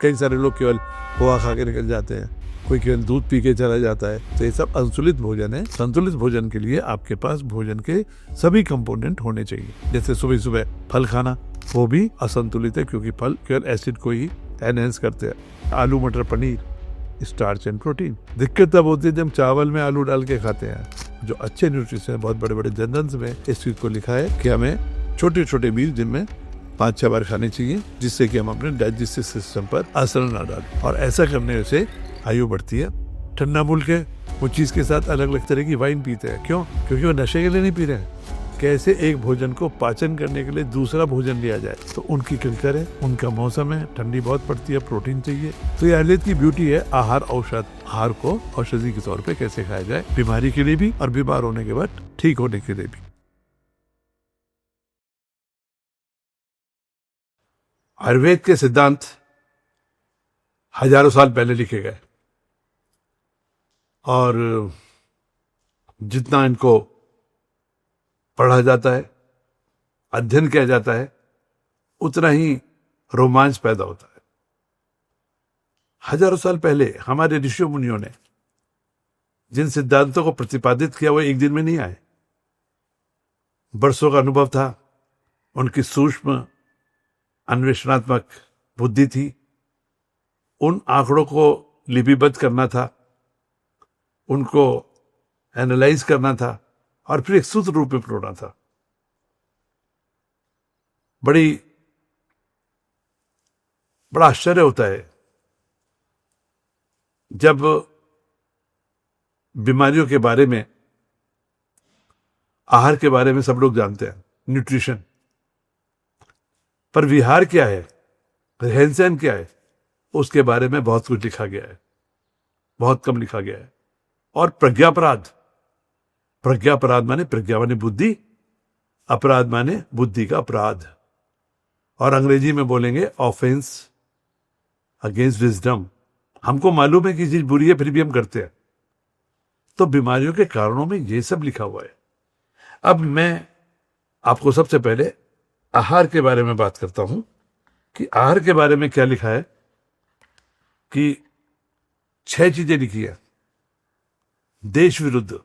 कई सारे लोग केवल पोहा खा के निकल जाते हैं, कोई केवल दूध पी के चला जाता है। तो ये सब असंतुलित भोजन है। संतुलित भोजन के लिए आपके पास भोजन के सभी कंपोनेंट होने चाहिए। जैसे सुबह सुबह फल खाना, वो भी असंतुलित है क्योंकि फल केवल एसिड को ही एनहेंस करते हैं। आलू मटर पनीर, स्टार्च एंड प्रोटीन। दिक्कत तब होती है जब चावल में आलू डाल के खाते हैं। जो अच्छे न्यूट्रिशन है, बहुत बड़े बड़े जनरल्स में इस चीज को लिखा है कि हमें छोटे छोटे मील दिन में 5-6 बार खाने चाहिए, जिससे कि हम अपने डाइजेस्टिव सिस्टम पर असर न डालें। और ऐसा करने से आयु बढ़ती है। ठंडा मुल्क है, वो चीज के साथ अलग अलग तरह की वाइन पीते हैं। क्यों? क्योंकि वो नशे के लिए नहीं पी रहे हैं। कैसे एक भोजन को पाचन करने के लिए दूसरा भोजन लिया जाए, तो उनकी कल्चर है, उनका मौसम है, ठंडी बहुत पड़ती है, प्रोटीन चाहिए। तो ये आयुर्वेद की ब्यूटी है, आहार औषध। आहार को औषधि के तौर पे कैसे खाया जाए, बीमारी के लिए भी और बीमार होने के बाद ठीक होने के लिए भी। आयुर्वेद के सिद्धांत हजारों साल पहले लिखे गए और जितना इनको पढ़ा जाता है, अध्ययन किया जाता है, उतना ही रोमांच पैदा होता है। हजारों साल पहले हमारे ऋषि मुनियों ने जिन सिद्धांतों को प्रतिपादित किया वो एक दिन में नहीं आए। बरसों का अनुभव था, उनकी सूक्ष्म अन्वेषणात्मक बुद्धि थी, उन आंकड़ों को लिपिबद्ध करना था, उनको एनालाइज करना था और फिर एक सूत्र रूप में परोना था। बड़ा आश्चर्य होता है जब बीमारियों के बारे में, आहार के बारे में सब लोग जानते हैं, न्यूट्रिशन, पर विहार क्या है, रहन सहन क्या है, उसके बारे में बहुत कुछ लिखा गया है, बहुत कम लिखा गया है। और प्रज्ञापराध, प्रज्ञापराध माने प्रज्ञा माने बुद्धि, अपराध माने बुद्धि का अपराध, और अंग्रेजी में बोलेंगे ऑफेंस अगेंस्ट विजडम। हमको मालूम है कि चीज बुरी है, फिर भी हम करते हैं। तो बीमारियों के कारणों में ये सब लिखा हुआ है। अब मैं आपको सबसे पहले आहार के बारे में बात करता हूं कि आहार के बारे में क्या लिखा है। कि 6 चीजें लिखी है। देश विरुद्ध।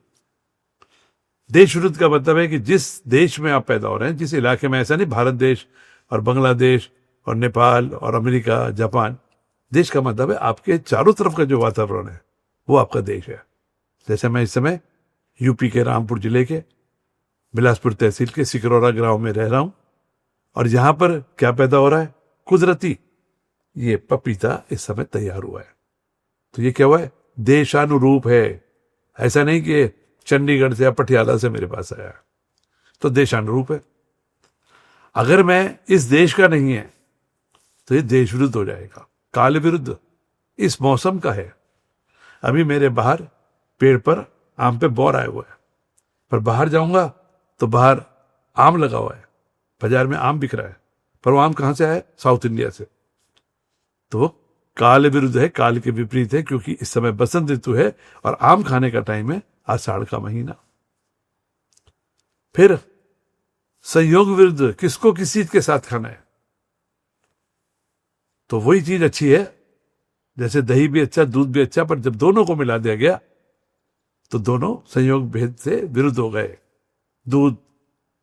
देश विरुद्ध का मतलब है कि जिस देश में आप पैदा हो रहे हैं, जिस इलाके में, ऐसा नहीं भारत देश और बांग्लादेश और नेपाल और अमेरिका, जापान। देश का मतलब है आपके चारों तरफ का जो वातावरण है वो आपका देश है। जैसे मैं इस समय यूपी के रामपुर जिले के बिलासपुर तहसील के सिकरौरा गांव में रह रहा हूं, और यहां पर क्या पैदा हो रहा है? कुदरती ये पपीता इस समय तैयार हुआ है। तो ये क्या हुआ है? देशानुरूप है। ऐसा नहीं कि चंडीगढ़ से या पटियाला से मेरे पास आया है, तो देशानुरूप है। अगर मैं इस देश का नहीं है तो ये देश विरुद्ध हो जाएगा, काल विरुद्ध। इस मौसम का है। अभी मेरे बाहर पेड़ पर आम पे बौर आए हुए हैं, पर बाहर जाऊंगा तो बाहर आम लगा हुआ है, बाजार में आम बिक रहा है, पर वो आम कहां से आया है? साउथ इंडिया से। तो वो काल विरुद्ध है, काल के विपरीत है, क्योंकि इस समय बसंत ऋतु है और आम खाने का टाइम है, आषाढ़ का महीना। फिर संयोग विरुद्ध, किसको किस चीज के साथ खाना है? तो वही चीज अच्छी है, जैसे दही भी अच्छा, दूध भी अच्छा, पर जब दोनों को मिला दिया गया तो दोनों संयोग भेद से विरुद्ध हो गए। दूध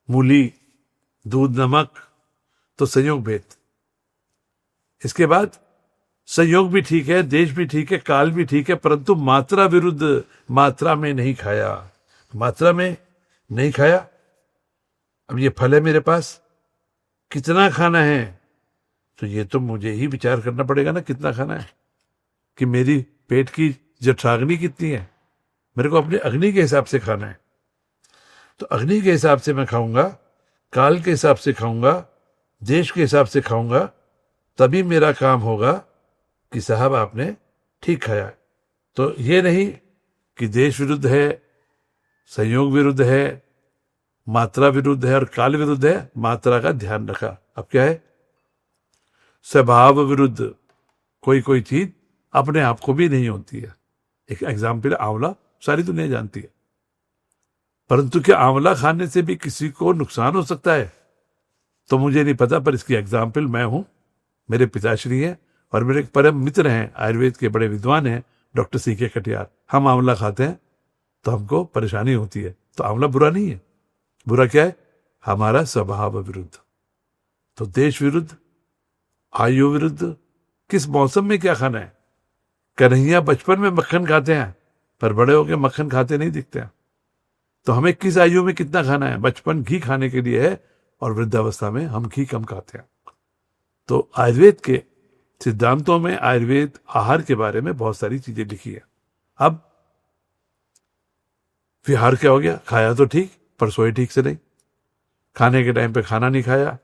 मूली, दूध नमक, तो संयोग भेद। इसके बाद संयोग भी ठीक है, देश भी ठीक है, काल भी ठीक है, परंतु मात्रा विरुद्ध। मात्रा में नहीं खाया, मात्रा में नहीं खाया। अब ये फल है मेरे पास, कितना खाना है? तो ये तो मुझे ही विचार करना पड़ेगा ना, कितना खाना है, कि मेरी पेट की जठराग्नि कितनी है। मेरे को अपने अग्नि के हिसाब से खाना है। तो अग्नि के हिसाब से मैं खाऊंगा, काल के हिसाब से खाऊंगा, देश के हिसाब से खाऊंगा, तभी मेरा काम होगा कि साहब आपने ठीक खाया। तो ये नहीं कि देश विरुद्ध है, संयोग विरुद्ध है, मात्रा विरुद्ध है और काल विरुद्ध है। मात्रा का ध्यान रखा। अब क्या है? स्वभाव विरुद्ध। कोई चीज अपने आप को भी नहीं होती है। एक एग्जाम्पल, आंवला सारी दुनिया जानती है, परंतु क्या आंवला खाने से भी किसी को नुकसान हो सकता है? तो मुझे नहीं पता, पर इसकी एग्जाम्पल मैं हूं, मेरे पिताश्री हैं, और मेरे एक परम मित्र हैं, आयुर्वेद के बड़े विद्वान हैं, डॉक्टर CK कटियार। हम आंवला खाते हैं तो हमको परेशानी होती है, तो आंवला बुरा नहीं है। बुरा क्या है? हमारा स्वभाव विरुद्ध। तो देश विरुद्ध, आयु विरुद्ध, किस मौसम में क्या खाना है। कन्हैया बचपन में मक्खन खाते हैं, पर बड़े होकर मक्खन खाते नहीं दिखते हैं। तो हमें किस आयु में कितना खाना है? बचपन घी खाने के लिए है और वृद्धावस्था में हम घी कम खाते हैं। तो आयुर्वेद के सिद्धांतों में, आयुर्वेद आहार के बारे में बहुत सारी चीजें लिखी है। अब विहार क्या हो गया? खाया तो ठीक, पर सोए ठीक से नहीं। खाने के टाइम पे खाना नहीं खाया,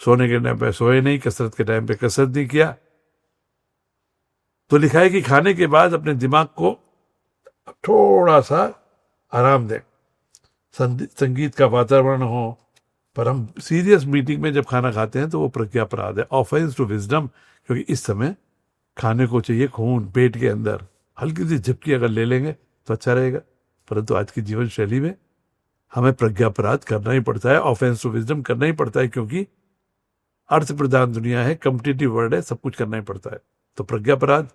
सोने के टाइम पे सोए नहीं, कसरत के टाइम पे कसरत नहीं किया। तो लिखा है कि खाने के बाद अपने दिमाग को थोड़ा सा आराम दें, संगीत का वातावरण हो। पर हम सीरियस मीटिंग में जब खाना खाते हैं तो वो प्रज्ञापराध है, ऑफेंस टू विजडम, क्योंकि इस समय खाने को चाहिए खून पेट के अंदर। हल्की सी झपकी अगर ले लेंगे तो अच्छा रहेगा, परंतु आज की जीवन शैली में हमें प्रज्ञापराध करना ही पड़ता है, ऑफेंस टू विजडम करना ही पड़ता है, क्योंकि अर्थ प्रधान दुनिया है, कॉम्पिटिटिव वर्ल्ड है, सब कुछ करना ही पड़ता है। तो प्रज्ञापराध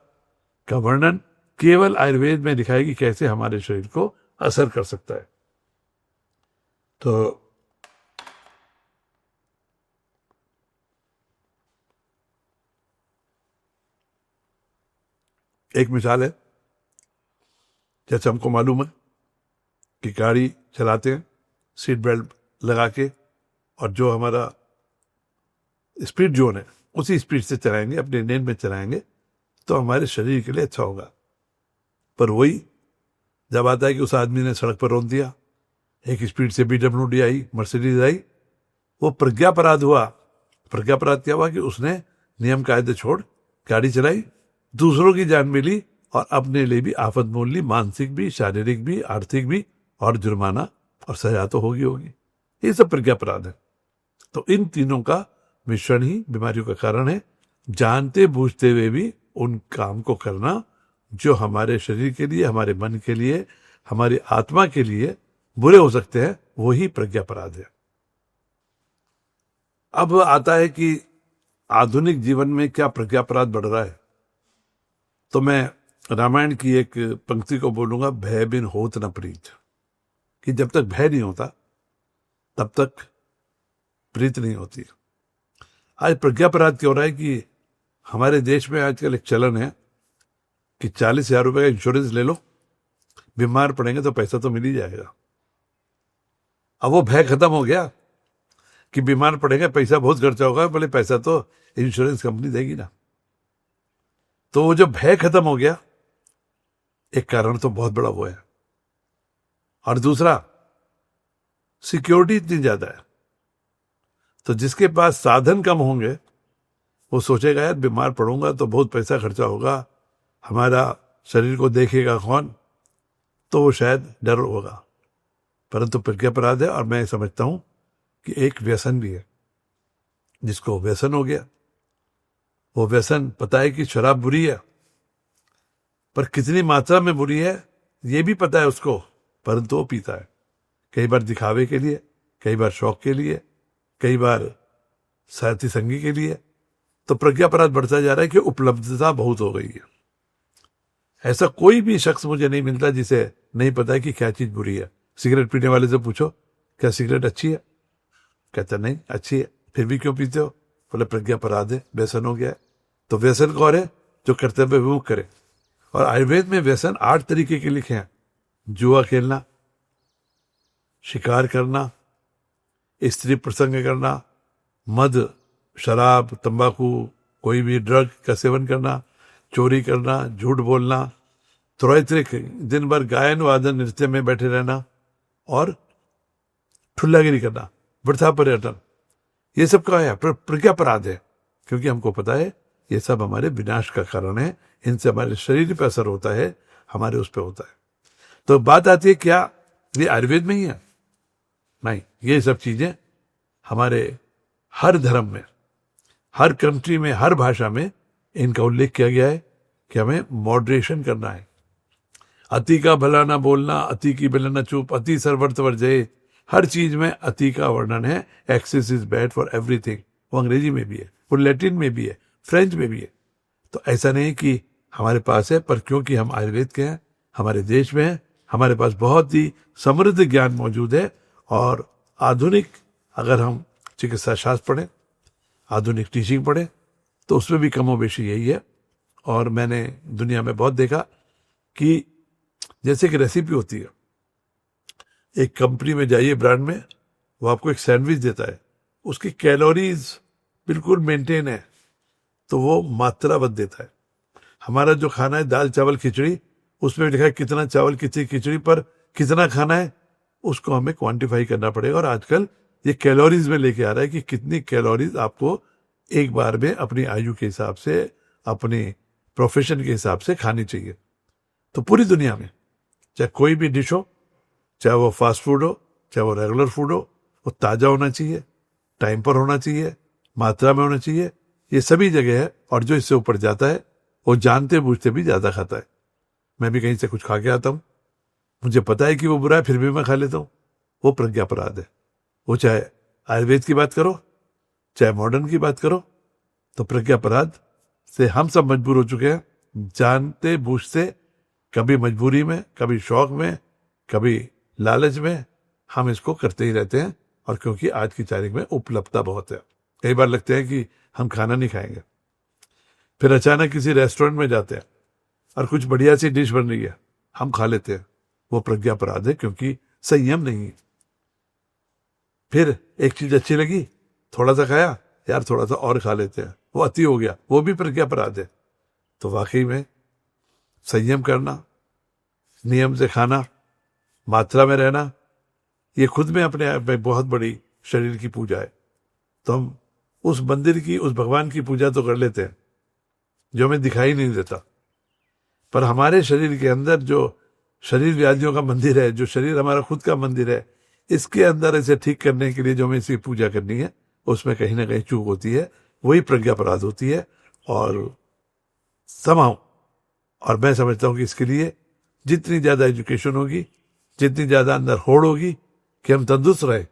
का वर्णन केवल आयुर्वेद में लिखा है कि कैसे हमारे शरीर को असर कर सकता है। तो एक मिसाल है, जैसे हमको मालूम है कि गाड़ी चलाते हैं सीट बेल्ट लगा के, और जो हमारा स्पीड जोन है उसी स्पीड से चलाएंगे, अपने लेन में चलाएंगे तो हमारे शरीर के लिए अच्छा होगा। पर वही जब आता है कि उस आदमी ने सड़क पर रोक दिया, एक स्पीड से BWD आई, मर्सिडीज आई, वो प्रज्ञापराध हुआ। प्रज्ञापराध क्या हुआ कि उसने नियम कायदे छोड़ गाड़ी चलाई, दूसरों की जान भी ली और अपने लिए भी आफत मोल ली, मानसिक भी, शारीरिक भी, आर्थिक भी, और जुर्माना और सजा तो होगी। ये सब प्रज्ञापराध है। तो इन तीनों का मिश्रण ही बीमारियों का कारण है। जानते बूझते हुए भी उन काम को करना जो हमारे शरीर के लिए, हमारे मन के लिए, हमारी आत्मा के लिए बुरे हो सकते हैं, वही प्रज्ञापराध है। अब आता है कि आधुनिक जीवन में क्या प्रज्ञापराध बढ़ रहा है। तो मैं रामायण की एक पंक्ति को बोलूंगा, भय बिन होत न प्रीत, कि जब तक भय नहीं होता तब तक प्रीत नहीं होती। आज प्रज्ञापराध क्या हो रहा है कि हमारे देश में आजकल एक चलन है कि 40,000 रुपए का इंश्योरेंस ले लो, बीमार पड़ेंगे तो पैसा तो मिल ही जाएगा। अब वो भय खत्म हो गया कि बीमार पड़ेंगे, पैसा बहुत खर्चा होगा, बोले पैसा तो इंश्योरेंस कंपनी देगी ना। तो वो जो भय खत्म हो गया, एक कारण तो बहुत बड़ा वो है, और दूसरा सिक्योरिटी इतनी ज्यादा है। तो जिसके पास साधन कम होंगे वो सोचेगा यार बीमार पड़ूंगा तो बहुत पैसा खर्चा होगा, हमारा शरीर को देखेगा कौन, तो वो शायद डर होगा। परंतु प्रज्ञापराध है, और मैं समझता हूं कि एक व्यसन भी है। जिसको व्यसन हो गया, वो व्यसन पता है कि शराब बुरी है, पर कितनी मात्रा में बुरी है ये भी पता है उसको, परंतु वो पीता है, कई बार दिखावे के लिए, कई बार शौक के लिए, कई बार साथी संगी के लिए। तो प्रज्ञापराध बढ़ता जा रहा है कि उपलब्धता बहुत हो गई है। ऐसा कोई भी शख्स मुझे नहीं मिलता जिसे नहीं पता है कि क्या चीज बुरी है। सिगरेट पीने वाले से पूछो क्या सिगरेट अच्छी है, कहता नहीं अच्छी है, फिर भी क्यों पीते हो, बोले प्रज्ञापराध है, व्यसन हो गया है। तो व्यसन कौन है? जो कर्तव्य विमुख करे। और आयुर्वेद में व्यसन 8 तरीके के लिखे हैं। जुआ खेलना, शिकार करना, स्त्री प्रसंग करना, मद, शराब, तंबाकू, कोई भी ड्रग का सेवन करना, चोरी करना, झूठ बोलना, त्रैत्रिक, दिन भर गायन वादन नृत्य में बैठे रहना, और ठुल्लागिरी करना, वृथा पर्यटन, ये सब क्या है? प्रज्ञापराध है। क्योंकि हमको पता है ये सब हमारे विनाश का कारण है, इनसे हमारे शरीर पे असर होता है, हमारे उस पे होता है। तो बात आती है क्या ये आयुर्वेद में ही है? नहीं, ये सब चीजें हमारे हर धर्म में, हर कंट्री में, हर भाषा में इनका उल्लेख किया गया है कि हमें मॉडरेशन करना है। अति का भला ना बोलना, अति की भला ना चुप, अति सर्वर्थ वर्जय, हर चीज में अति का वर्णन है। Excess is bad for everything, वो अंग्रेजी में भी है, वो लैटिन में भी है, फ्रेंच में भी है। तो ऐसा नहीं कि हमारे पास है, पर क्योंकि हम आयुर्वेद के हैं, हमारे देश में है, हमारे पास बहुत ही समृद्ध ज्ञान मौजूद है। और आधुनिक अगर हम चिकित्सा शास्त्र पढ़ें, आधुनिक टीचिंग पढ़ें, तो उसमें भी कमोबेशी यही है। और मैंने दुनिया में बहुत देखा कि जैसे कि रेसिपी होती है, एक कंपनी में जाइए ब्रांड में, वो आपको एक सैंडविच देता है, उसकी कैलोरीज बिल्कुल मेंटेन है, तो वो मात्राबद्ध देता है। हमारा जो खाना है दाल चावल खिचड़ी, उसमें लिखा है कितना चावल कितनी खिचड़ी, पर कितना खाना है उसको हमें क्वांटिफाई करना पड़ेगा। और आजकल ये कैलोरीज में लेके आ रहा है कि कितनी कैलोरीज आपको एक बार में अपनी आयु के हिसाब से, अपनी प्रोफेशन के हिसाब से खानी चाहिए। तो पूरी दुनिया में चाहे कोई भी डिश हो, चाहे वो फास्ट फूड हो, चाहे वो रेगुलर फूड हो, वो ताज़ा होना चाहिए, टाइम पर होना चाहिए, मात्रा में होना चाहिए। ये सभी जगह है। और जो इससे ऊपर जाता है वो जानते बूझते भी ज़्यादा खाता है। मैं भी कहीं से कुछ खा के आता हूँ, मुझे पता है कि वो बुरा है, फिर भी मैं खा लेता हूँ, वो प्रज्ञापराध है। वो चाहे आयुर्वेद की बात करो, चाहे मॉडर्न की बात करो, तो प्रज्ञापराध से हम सब मजबूर हो चुके हैं, जानते बूझते, कभी मजबूरी में, कभी शौक में, कभी लालच में, हम इसको करते ही रहते हैं। और क्योंकि आज की तारीख में उपलब्धता बहुत है, कई बार लगते हैं कि हम खाना नहीं खाएंगे, फिर अचानक किसी रेस्टोरेंट में जाते हैं और कुछ बढ़िया सी डिश बन रही है, हम खा लेते हैं, वो प्रज्ञापराध है, क्योंकि संयम नहीं है। फिर एक चीज अच्छी लगी, थोड़ा सा खाया, यार थोड़ा सा और खा लेते हैं, वो अति हो गया, वो भी प्रज्ञापराध है। तो वाकई में संयम करना, नियम से खाना, मात्रा में रहना, ये खुद में अपने आप में बहुत बड़ी शरीर की पूजा है। तो हम उस मंदिर की, उस भगवान की पूजा तो कर लेते हैं जो हमें दिखाई नहीं देता, पर हमारे शरीर के अंदर जो शरीर व्याधियों का मंदिर है, जो शरीर हमारा खुद का मंदिर है, इसके अंदर इसे ठीक करने के लिए जो हमें इसकी पूजा करनी है, उसमें कहीं ना कहीं चूक होती है, वही प्रज्ञापराध होती है। और समाओ, और मैं समझता हूँ कि इसके लिए जितनी ज़्यादा एजुकेशन होगी, जितनी ज़्यादा अंदर होड़ होगी कि हम तंदुरुस्त रहे,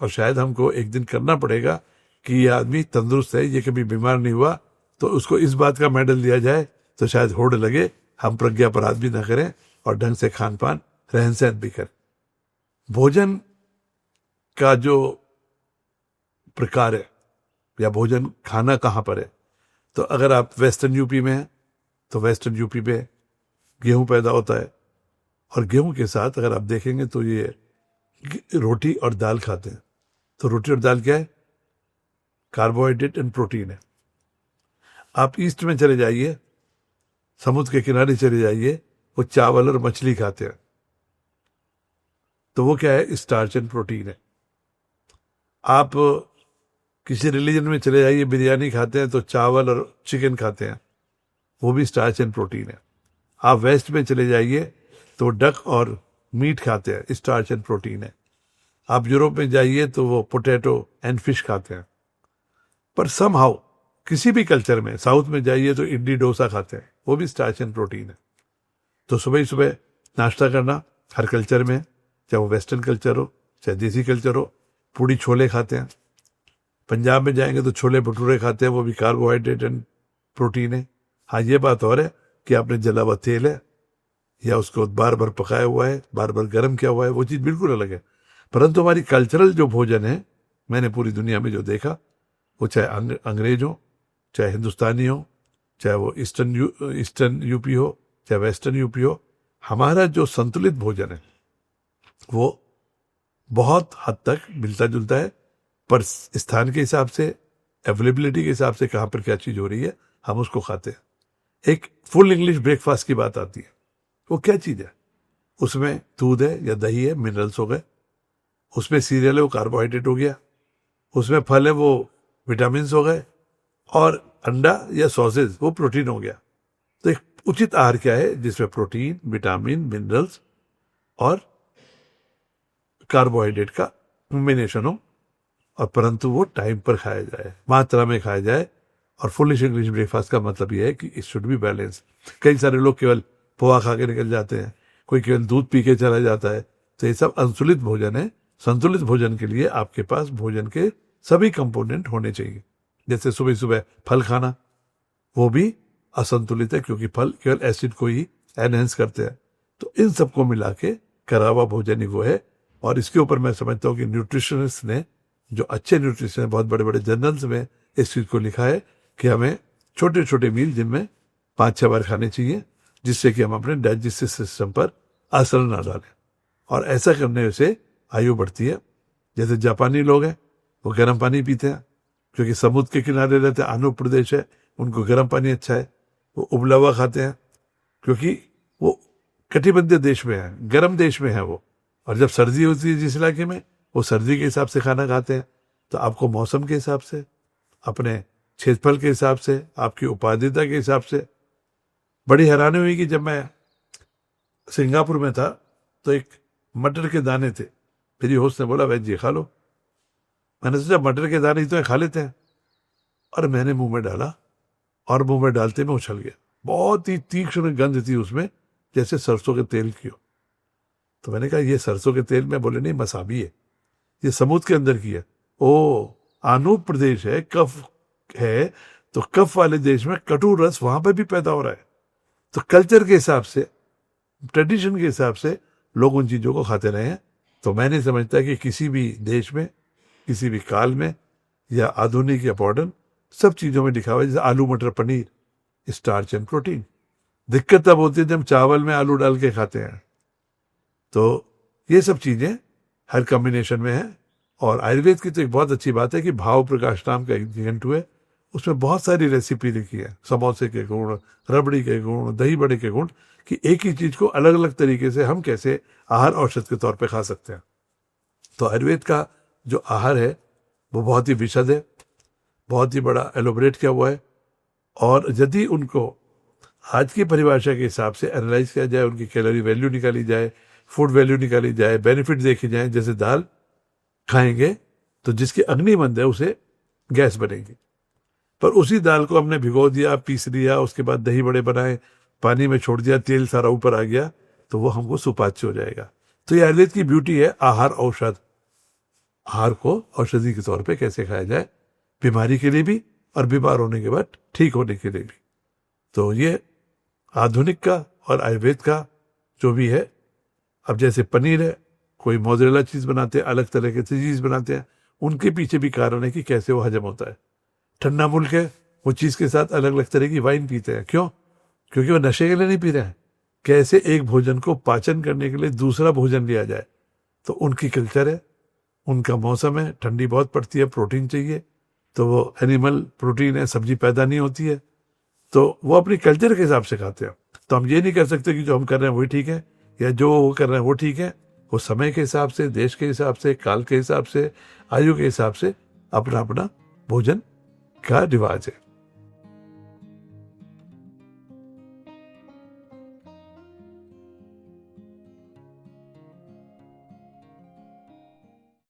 और शायद हमको एक दिन करना पड़ेगा कि ये आदमी तंदुरुस्त है, ये कभी बीमार नहीं हुआ, तो उसको इस बात का मेडल दिया जाए, तो शायद होड़ लगे, हम प्रज्ञापराध भी ना करें और ढंग से खान पान रहन सहन भी करें। भोजन का जो प्रकार है, या भोजन खाना कहाँ पर है, तो अगर आप वेस्टर्न यूपी में हैं, तो वेस्टर्न यूपी में गेहूं पैदा होता है, और गेहूं के साथ अगर आप देखेंगे तो ये रोटी और दाल खाते हैं। तो रोटी और दाल क्या है? कार्बोहाइड्रेट एंड प्रोटीन है। आप ईस्ट में चले जाइए, समुद्र के किनारे चले जाइए, वो चावल और मछली खाते हैं, तो वो क्या है? स्टार्च एंड प्रोटीन है। आप किसी रिलीजन में चले जाइए, बिरयानी खाते हैं, तो चावल और चिकन खाते हैं, वो भी स्टार्च एंड प्रोटीन है। आप वेस्ट में चले जाइए तो डक और मीट खाते हैं, स्टार्च एंड प्रोटीन है। आप यूरोप में जाइए तो वो पोटैटो एंड फिश खाते हैं। पर समहाउ किसी भी कल्चर में, साउथ में जाइए तो इडली डोसा खाते हैं, वो भी स्टार्च एंड प्रोटीन है। तो सुबह ही सुबह नाश्ता करना हर कल्चर में, चाहे वो वेस्टर्न कल्चर हो चाहे देसी कल्चर हो, पूड़ी छोले खाते हैं। पंजाब में जाएंगे तो छोले भटूरे खाते हैं, वो भी कार्बोहाइड्रेट एंड प्रोटीन है। हाँ, ये बात और है कि आपने जला हुआ तेल है या उसको बार बार पकाया हुआ है, बार बार गर्म किया हुआ है, वो चीज़ बिल्कुल अलग है। परंतु हमारी कल्चरल जो भोजन है, मैंने पूरी दुनिया में जो देखा, वो चाहे अंग्रेज हो, चाहे हिंदुस्तानी हो, चाहे वो ईस्टर्न यूपी हो, चाहे वेस्टर्न यूपी हो, हमारा जो संतुलित भोजन है वो बहुत हद तक मिलता जुलता है। पर स्थान के हिसाब से, अवेलेबिलिटी के हिसाब से कहाँ पर क्या चीज़ हो रही है, हम उसको खाते हैं। एक फुल इंग्लिश ब्रेकफास्ट की बात आती है, वो क्या चीज़ है? उसमें दूध है या दही है, मिनरल्स हो गए। उसमें सीरियल है, वो कार्बोहाइड्रेट हो गया। उसमें फल है, वो विटामिन हो गए। और अंडा या सॉसेज, वो प्रोटीन हो गया। तो एक उचित आहार क्या है जिसमें प्रोटीन, विटामिन, मिनरल्स और कार्बोहाइड्रेट का कॉम्बिनेशन हो, और परंतु वो टाइम पर खाया जाए, मात्रा में खाया जाए। और फुल इंग्लिश ब्रेकफास्ट का मतलब यह है कि इट शुड बी बैलेंस। कई सारे लोग केवल पोहा खा के निकल जाते हैं, कोई केवल दूध पी के चला जाता है। तो ये सब असंतुलित भोजन है। संतुलित भोजन के लिए आपके पास भोजन के सभी कंपोनेंट होने चाहिए। जैसे सुबह सुबह फल खाना, वो भी असंतुलित है, क्योंकि फल केवल एसिड को ही एनहेंस करते हैं। तो इन सबको मिला के करा हुआ भोजन ही वो है। और इसके ऊपर मैं समझता हूँ कि न्यूट्रिशनिस्ट ने, जो अच्छे न्यूट्रिशन, बहुत बड़े बड़े जर्नल्स में इस चीज़ को लिखा है कि हमें छोटे छोटे मील दिन में 5-6 बार खाने चाहिए, जिससे कि हम अपने डाइजेस्टिव सिस्टम पर असर ना डालें। और ऐसा करने से आयु बढ़ती है। जैसे जापानी लोग हैं, वो गर्म पानी पीते हैं, क्योंकि समुद्र के किनारे रहते हैं, आनुप प्रदेश है, उनको गर्म पानी अच्छा है। वो उबला हुआ खाते हैं, क्योंकि वो कटिबंधीय देश में है, गर्म देश में है वो। और जब सर्दी होती है जिस इलाके में, वो सर्दी के हिसाब से खाना खाते हैं। तो आपको मौसम के हिसाब से, अपने क्षेत्रफल के हिसाब से, आपकी उपादेयता के हिसाब से। बड़ी हैरानी हुई कि जब मैं सिंगापुर में था तो एक मटर के दाने थे। मेरी होस्ट ने बोला, वैद्य जी खा लो। मैंने सोचा मटर के दाने ही तो खा लेते हैं, और मैंने मुंह में डाला, और मुंह में डालते में उछल गया। बहुत ही तीक्ष्ण गंध थी उसमें, जैसे सरसों के तेल की हो। तो मैंने कहा, ये सरसों के तेल में? बोले, नहीं, मसाबी है, ये समुद्र के अंदर की है। ओ, आनूप प्रदेश है, कफ है, तो कफ वाले देश में कटु रस वहां पर भी पैदा हो रहा है। तो कल्चर के हिसाब से, ट्रेडिशन के हिसाब से लोग उन चीजों को खाते रहे हैं। तो मैं नहीं समझता कि किसी भी देश में, किसी भी काल में, या आधुनिक या मॉडर्न, सब चीजों में लिखा हुआ है, जैसे आलू मटर पनीर, स्टार्च एंड प्रोटीन। दिक्कत तब होती है जब चावल में आलू डाल के खाते हैं। तो ये सब चीजें हर कॉम्बिनेशन में है। और आयुर्वेद की तो एक बहुत अच्छी बात है कि भाव प्रकाश नाम का एक निघंटु है, उसमें बहुत सारी रेसिपी लिखी है, समोसे के गुण, रबड़ी के गुण, दही बड़े के गुण, कि एक ही चीज को अलग अलग तरीके से हम कैसे आहार औषध के तौर पे खा सकते हैं। तो आयुर्वेद का जो आहार है वो बहुत ही विशद है, बहुत ही बड़ा एलोबरेट किया हुआ है। और यदि उनको आज की परिभाषा के हिसाब से एनालाइज किया जाए, उनकी कैलोरी वैल्यू निकाली जाए, फूड वैल्यू निकाली जाए, बेनिफिट देखे जाए, जैसे दाल खाएंगे तो जिसकी अग्नि मंद है उसे गैस बनेगी, पर उसी दाल को हमने भिगो दिया, पीस लिया, उसके बाद दही बड़े बनाए, पानी में छोड़ दिया, तेल सारा ऊपर आ गया, तो वो हमको सुपाच्य हो जाएगा। तो ये आयुर्वेद की ब्यूटी है, आहार औषध। आहार को औषधि के तौर पे कैसे खाया जाए, बीमारी के लिए भी और बीमार होने के बाद ठीक होने के लिए भी। तो ये आधुनिक का और आयुर्वेद का जो भी है। अब जैसे पनीर है, कोई मोज़रेला चीज बनाते हैं, अलग तरह के चीज बनाते हैं, उनके पीछे भी कारण है कि कैसे वो हजम होता है। ठंडा मुल्क है, वो चीज के साथ अलग अलग तरह की वाइन पीते हैं। क्यों? क्योंकि वो नशे के लिए नहीं पी रहे हैं, कैसे एक भोजन को पाचन करने के लिए दूसरा भोजन लिया जाए। तो उनकी कल्चर है, उनका मौसम है, ठंडी बहुत पड़ती है, प्रोटीन चाहिए, तो वो एनिमल प्रोटीन है, सब्जी पैदा नहीं होती है, तो वो अपनी कल्चर के हिसाब से खाते हैं। तो हम ये नहीं कर सकते कि जो हम कर रहे हैं वही ठीक है, या जो वो कर रहे हैं वो ठीक है। वो समय के हिसाब से, देश के हिसाब से, काल के हिसाब से, आयु के हिसाब से अपना अपना भोजन का रिवाज है।